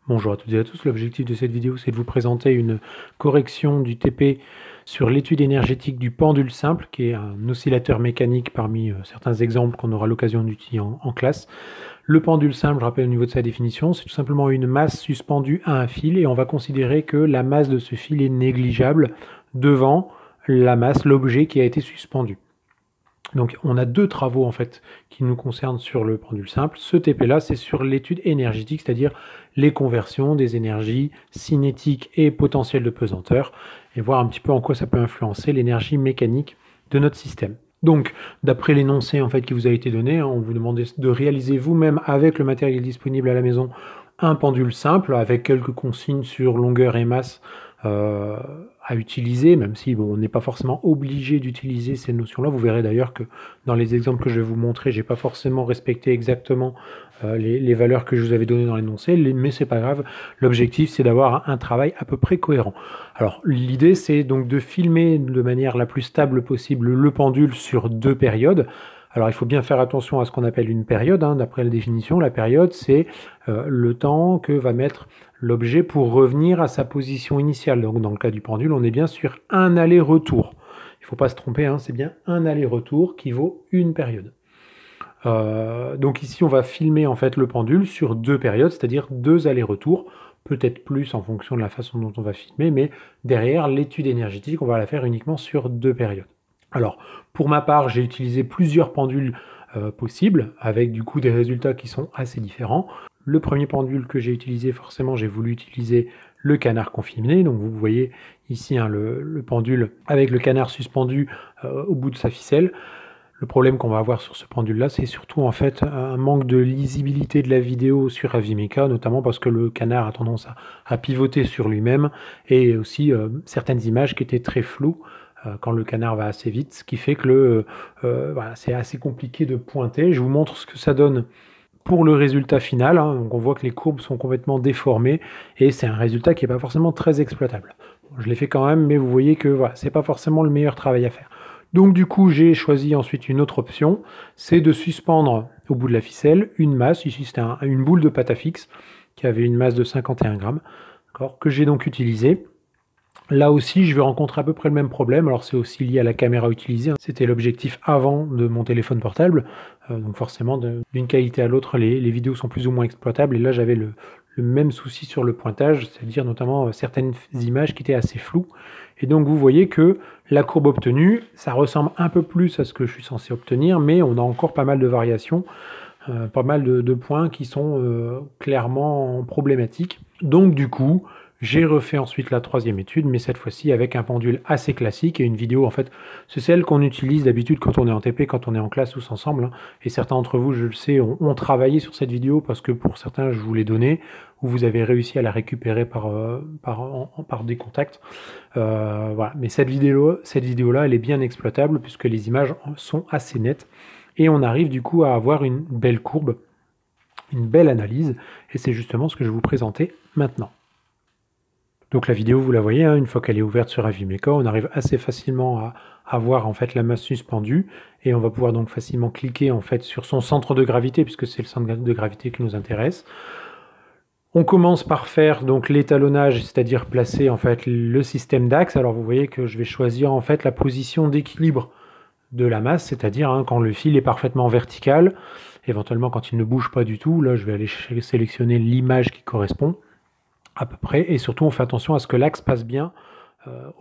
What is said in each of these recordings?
Bonjour à toutes et à tous, l'objectif de cette vidéo c'est de vous présenter une correction du TP sur l'étude énergétique du pendule simple, qui est un oscillateur mécanique parmi certains exemples qu'on aura l'occasion d'utiliser en classe. Le pendule simple, je rappelle au niveau de sa définition, c'est tout simplement une masse suspendue à un fil et on va considérer que la masse de ce fil est négligeable devant la masse, l'objet qui a été suspendu. Donc on a deux travaux en fait qui nous concernent sur le pendule simple. Ce TP-là, c'est sur l'étude énergétique, c'est-à-dire les conversions des énergies cinétiques et potentielles de pesanteur, et voir un petit peu en quoi ça peut influencer l'énergie mécanique de notre système. Donc, d'après l'énoncé en fait qui vous a été donné, on vous demande de réaliser vous-même avec le matériel disponible à la maison un pendule simple avec quelques consignes sur longueur et masse à utiliser, même si bon, on n'est pas forcément obligé d'utiliser ces notions-là. Vous verrez d'ailleurs que dans les exemples que je vais vous montrer, j'ai pas forcément respecté exactement les valeurs que je vous avais données dans l'énoncé, mais c'est pas grave. L'objectif, c'est d'avoir un travail à peu près cohérent. Alors, l'idée, c'est donc de filmer de manière la plus stable possible le pendule sur deux périodes. Alors, il faut bien faire attention à ce qu'on appelle une période. D'après la définition, la période, c'est le temps que va mettre l'objet pour revenir à sa position initiale. Donc, dans le cas du pendule, on est bien sur un aller-retour. Il ne faut pas se tromper, c'est bien un aller-retour qui vaut une période. Donc ici, on va filmer en fait le pendule sur deux périodes, c'est-à-dire deux allers-retours, peut-être plus en fonction de la façon dont on va filmer, mais derrière, l'étude énergétique, on va la faire uniquement sur deux périodes. Alors, pour ma part, j'ai utilisé plusieurs pendules possibles, avec du coup des résultats qui sont assez différents. Le premier pendule que j'ai utilisé, forcément, j'ai voulu utiliser le canard confiné. Donc vous voyez ici le pendule avec le canard suspendu au bout de sa ficelle. Le problème qu'on va avoir sur ce pendule-là, c'est surtout en fait un manque de lisibilité de la vidéo sur Avimeca, notamment parce que le canard a tendance à pivoter sur lui-même, et aussi certaines images qui étaient très floues quand le canard va assez vite, ce qui fait que voilà, c'est assez compliqué de pointer. Je vous montre ce que ça donne pour le résultat final. Donc on voit que les courbes sont complètement déformées, et c'est un résultat qui n'est pas forcément très exploitable. Bon, je l'ai fait quand même, mais vous voyez que voilà, c'est pas forcément le meilleur travail à faire. Donc du coup, j'ai choisi ensuite une autre option, c'est de suspendre au bout de la ficelle une masse. Ici, c'était une boule de pâte à fixe qui avait une masse de 51 grammes, que j'ai donc utilisée. Là aussi, je vais rencontrer à peu près le même problème. Alors c'est aussi lié à la caméra utilisée. C'était l'objectif avant de mon téléphone portable. Donc forcément, d'une qualité à l'autre, les vidéos sont plus ou moins exploitables. Et là, j'avais le même souci sur le pointage, c'est-à-dire notamment certaines images qui étaient assez floues. Et donc vous voyez que la courbe obtenue, ça ressemble un peu plus à ce que je suis censé obtenir, mais on a encore pas mal de variations, pas mal de points qui sont clairement problématiques. Donc du coup, j'ai refait ensuite la troisième étude, mais cette fois-ci avec un pendule assez classique et une vidéo, en fait, c'est celle qu'on utilise d'habitude quand on est en TP, quand on est en classe tous ensemble. Et certains d'entre vous, je le sais, ont travaillé sur cette vidéo parce que pour certains, je vous l'ai donnée, ou vous avez réussi à la récupérer par des contacts. Voilà. Mais cette vidéo-là, elle est bien exploitable puisque les images sont assez nettes. Et on arrive du coup à avoir une belle courbe, une belle analyse. Et c'est justement ce que je vais vous présenter maintenant. Donc la vidéo, vous la voyez, une fois qu'elle est ouverte sur Avimeca, on arrive assez facilement à voir en fait la masse suspendue, et on va pouvoir donc facilement cliquer en fait sur son centre de gravité, puisque c'est le centre de gravité qui nous intéresse. On commence par faire donc l'étalonnage, c'est-à-dire placer en fait le système d'axe. Alors vous voyez que je vais choisir en fait la position d'équilibre de la masse, c'est-à-dire quand le fil est parfaitement vertical, éventuellement quand il ne bouge pas du tout. Là, je vais aller sélectionner l'image qui correspond à peu près, et surtout on fait attention à ce que l'axe passe bien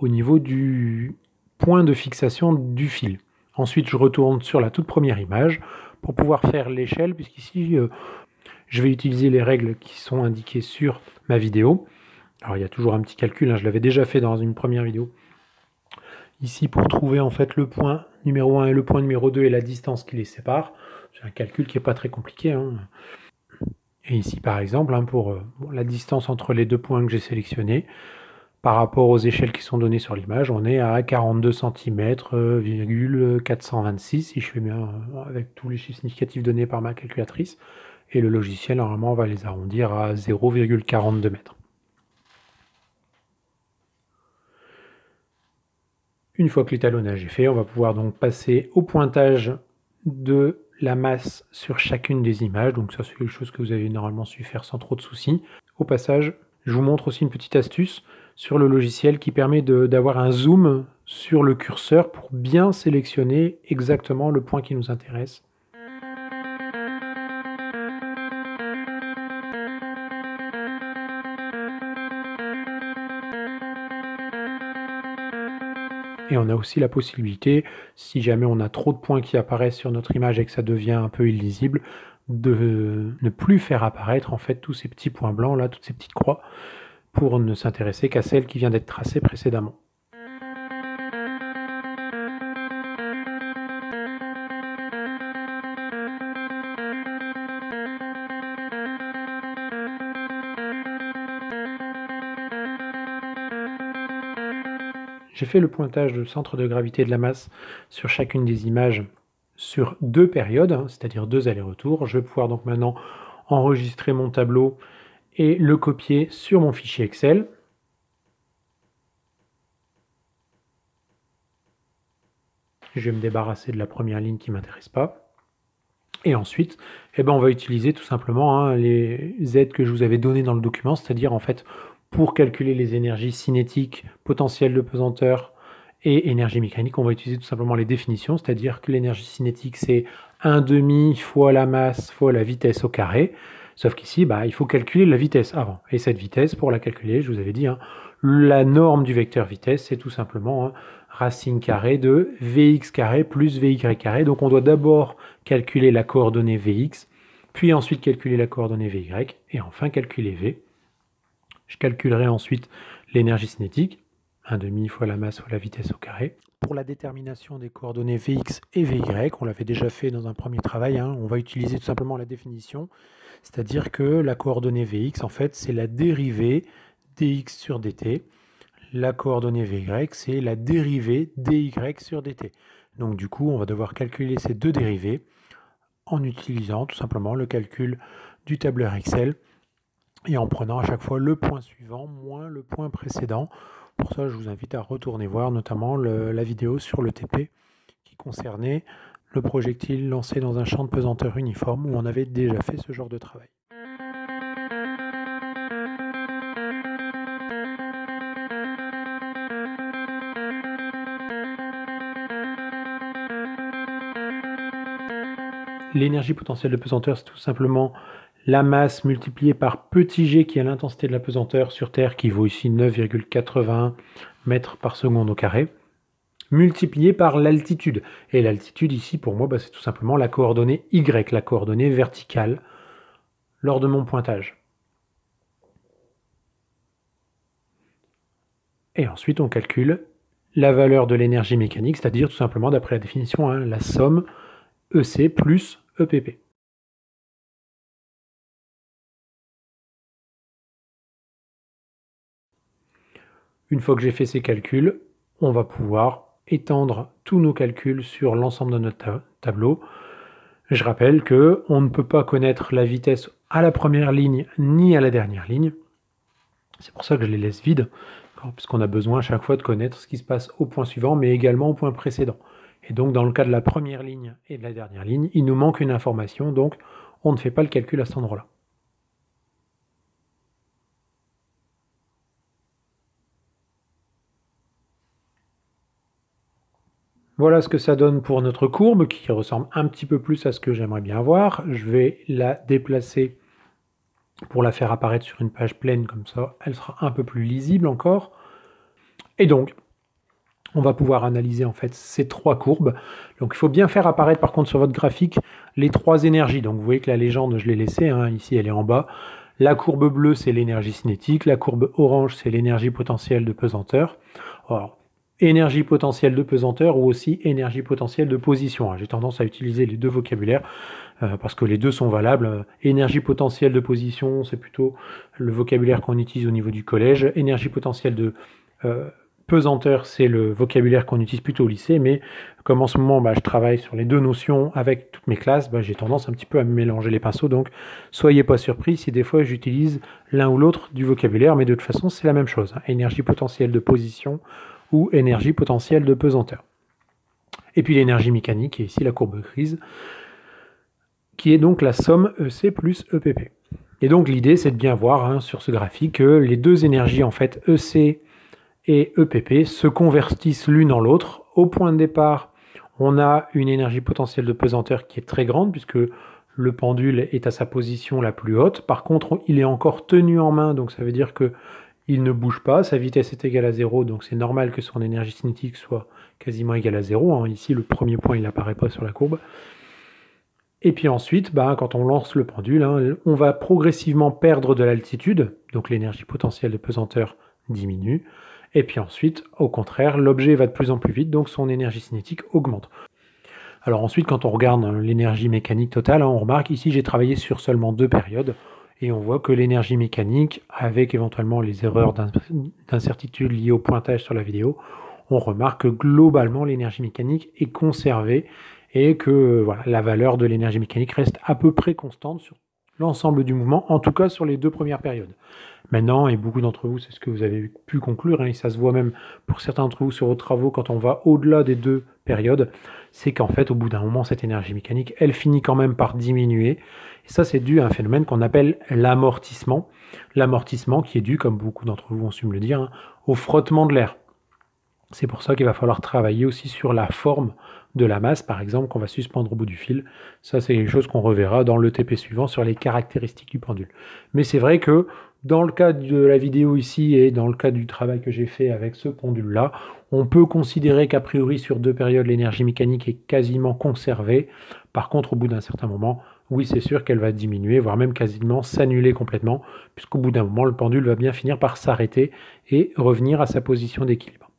au niveau du point de fixation du fil. Ensuite, je retourne sur la toute première image pour pouvoir faire l'échelle, puisqu'ici je vais utiliser les règles qui sont indiquées sur ma vidéo. Alors il y a toujours un petit calcul, je l'avais déjà fait dans une première vidéo. Ici, pour trouver en fait le point numéro 1 et le point numéro 2 et la distance qui les sépare, c'est un calcul qui n'est pas très compliqué. Et ici, par exemple, pour la distance entre les deux points que j'ai sélectionnés, par rapport aux échelles qui sont données sur l'image, on est à 42 cm,426, si je fais bien avec tous les chiffres significatifs donnés par ma calculatrice. Et le logiciel, normalement, va les arrondir à 0,42 mètres. Une fois que l'étalonnage est fait, on va pouvoir donc passer au pointage de la masse sur chacune des images. Donc ça, c'est quelque chose que vous avez normalement su faire sans trop de soucis. Au passage, je vous montre aussi une petite astuce sur le logiciel qui permet d'avoir un zoom sur le curseur pour bien sélectionner exactement le point qui nous intéresse. Et on a aussi la possibilité, si jamais on a trop de points qui apparaissent sur notre image et que ça devient un peu illisible, de ne plus faire apparaître en fait tous ces petits points blancs là, toutes ces petites croix, pour ne s'intéresser qu'à celle qui vient d'être tracée précédemment. J'ai fait le pointage du centre de gravité de la masse sur chacune des images sur 2 périodes, c'est-à-dire 2 allers-retours. Je vais pouvoir donc maintenant enregistrer mon tableau et le copier sur mon fichier Excel. Je vais me débarrasser de la première ligne qui ne m'intéresse pas. Et ensuite, on va utiliser tout simplement les aides que je vous avais données dans le document, c'est-à-dire en fait pour calculer les énergies cinétiques, potentiel de pesanteur et énergie mécanique, on va utiliser tout simplement les définitions, c'est-à-dire que l'énergie cinétique c'est 1/2 fois la masse fois la vitesse au carré, sauf qu'ici il faut calculer la vitesse avant. Et cette vitesse, pour la calculer, je vous avais dit, la norme du vecteur vitesse c'est tout simplement racine carrée de Vx carré plus Vy carré. Donc on doit d'abord calculer la coordonnée Vx, puis ensuite calculer la coordonnée Vy, et enfin calculer V. Je calculerai ensuite l'énergie cinétique, 1/2 fois la masse fois la vitesse au carré. Pour la détermination des coordonnées Vx et Vy, on l'avait déjà fait dans un premier travail, on va utiliser tout simplement la définition, c'est-à-dire que la coordonnée Vx, en fait, c'est la dérivée dx sur dt. La coordonnée Vy, c'est la dérivée dy sur dt. Donc du coup, on va devoir calculer ces deux dérivées en utilisant tout simplement le calcul du tableur Excel et en prenant à chaque fois le point suivant moins le point précédent. Pour ça, je vous invite à retourner voir notamment la vidéo sur le TP qui concernait le projectile lancé dans un champ de pesanteur uniforme où on avait déjà fait ce genre de travail. L'énergie potentielle de pesanteur, c'est tout simplement la masse multipliée par petit g qui est l'intensité de la pesanteur sur Terre, qui vaut ici 9,81 mètres par seconde au carré, multiplié par l'altitude. Et l'altitude ici, pour moi, c'est tout simplement la coordonnée y, la coordonnée verticale, lors de mon pointage. Et ensuite, on calcule la valeur de l'énergie mécanique, c'est-à-dire tout simplement, d'après la définition, la somme EC plus EPP. Une fois que j'ai fait ces calculs, on va pouvoir étendre tous nos calculs sur l'ensemble de notre tableau. Je rappelle qu'on ne peut pas connaître la vitesse à la première ligne ni à la dernière ligne. C'est pour ça que je les laisse vides, puisqu'on a besoin à chaque fois de connaître ce qui se passe au point suivant, mais également au point précédent. Et donc dans le cas de la première ligne et de la dernière ligne, il nous manque une information, donc on ne fait pas le calcul à cet endroit-là. Voilà ce que ça donne pour notre courbe, qui ressemble un petit peu plus à ce que j'aimerais bien avoir. Je vais la déplacer pour la faire apparaître sur une page pleine, comme ça elle sera un peu plus lisible encore. Et donc, on va pouvoir analyser en fait ces trois courbes. Donc il faut bien faire apparaître par contre sur votre graphique les trois énergies. Donc vous voyez que la légende, je l'ai laissée, ici elle est en bas. La courbe bleue, c'est l'énergie cinétique. La courbe orange, c'est l'énergie potentielle de pesanteur. Alors, énergie potentielle de pesanteur ou aussi énergie potentielle de position. J'ai tendance à utiliser les deux vocabulaires parce que les deux sont valables. Énergie potentielle de position, c'est plutôt le vocabulaire qu'on utilise au niveau du collège. Énergie potentielle de pesanteur, c'est le vocabulaire qu'on utilise plutôt au lycée, mais comme en ce moment je travaille sur les deux notions avec toutes mes classes, j'ai tendance un petit peu à me mélanger les pinceaux, donc soyez pas surpris si des fois j'utilise l'un ou l'autre du vocabulaire, mais de toute façon c'est la même chose, énergie potentielle de position ou énergie potentielle de pesanteur. Et puis l'énergie mécanique, qui est ici la courbe grise, qui est donc la somme EC plus EPP. Et donc l'idée, c'est de bien voir hein, sur ce graphique que les deux énergies, en fait, EC et EPP, se convertissent l'une en l'autre. Au point de départ, on a une énergie potentielle de pesanteur qui est très grande, puisque le pendule est à sa position la plus haute. Par contre, il est encore tenu en main, donc ça veut dire qu'il ne bouge pas. Sa vitesse est égale à 0, donc c'est normal que son énergie cinétique soit quasiment égale à 0. Hein. Ici, le premier point, il n'apparaît pas sur la courbe. Et puis ensuite, quand on lance le pendule, hein, on va progressivement perdre de l'altitude, donc l'énergie potentielle de pesanteur diminue. Et puis ensuite, au contraire, l'objet va de plus en plus vite, donc son énergie cinétique augmente. Alors ensuite, quand on regarde l'énergie mécanique totale, hein, on remarque ici, j'ai travaillé sur seulement 2 périodes, et on voit que l'énergie mécanique, avec éventuellement les erreurs d'incertitude liées au pointage sur la vidéo, on remarque que globalement, l'énergie mécanique est conservée, et que voilà, la valeur de l'énergie mécanique reste à peu près constante sur l'ensemble du mouvement, en tout cas sur les 2 premières périodes. Maintenant, et beaucoup d'entre vous, c'est ce que vous avez pu conclure, hein, et ça se voit même pour certains d'entre vous sur vos travaux, quand on va au-delà des 2 périodes, c'est qu'en fait, au bout d'un moment, cette énergie mécanique, elle finit quand même par diminuer. Et ça, c'est dû à un phénomène qu'on appelle l'amortissement. L'amortissement qui est dû, comme beaucoup d'entre vous ont su me le dire, hein, au frottement de l'air. C'est pour ça qu'il va falloir travailler aussi sur la forme de la masse, par exemple, qu'on va suspendre au bout du fil. Ça, c'est quelque chose qu'on reverra dans le TP suivant sur les caractéristiques du pendule. Mais c'est vrai que dans le cas de la vidéo ici et dans le cas du travail que j'ai fait avec ce pendule-là, on peut considérer qu'a priori sur 2 périodes, l'énergie mécanique est quasiment conservée. Par contre, au bout d'un certain moment, oui, c'est sûr qu'elle va diminuer, voire même quasiment s'annuler complètement, puisqu'au bout d'un moment, le pendule va bien finir par s'arrêter et revenir à sa position d'équilibre.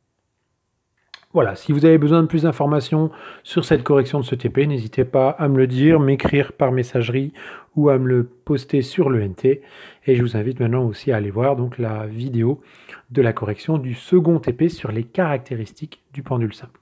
Voilà, si vous avez besoin de plus d'informations sur cette correction de ce TP, n'hésitez pas à me le dire, m'écrire par messagerie ou à me le poster sur l'ENT. Et je vous invite maintenant aussi à aller voir donc la vidéo de la correction du second TP sur les caractéristiques du pendule simple.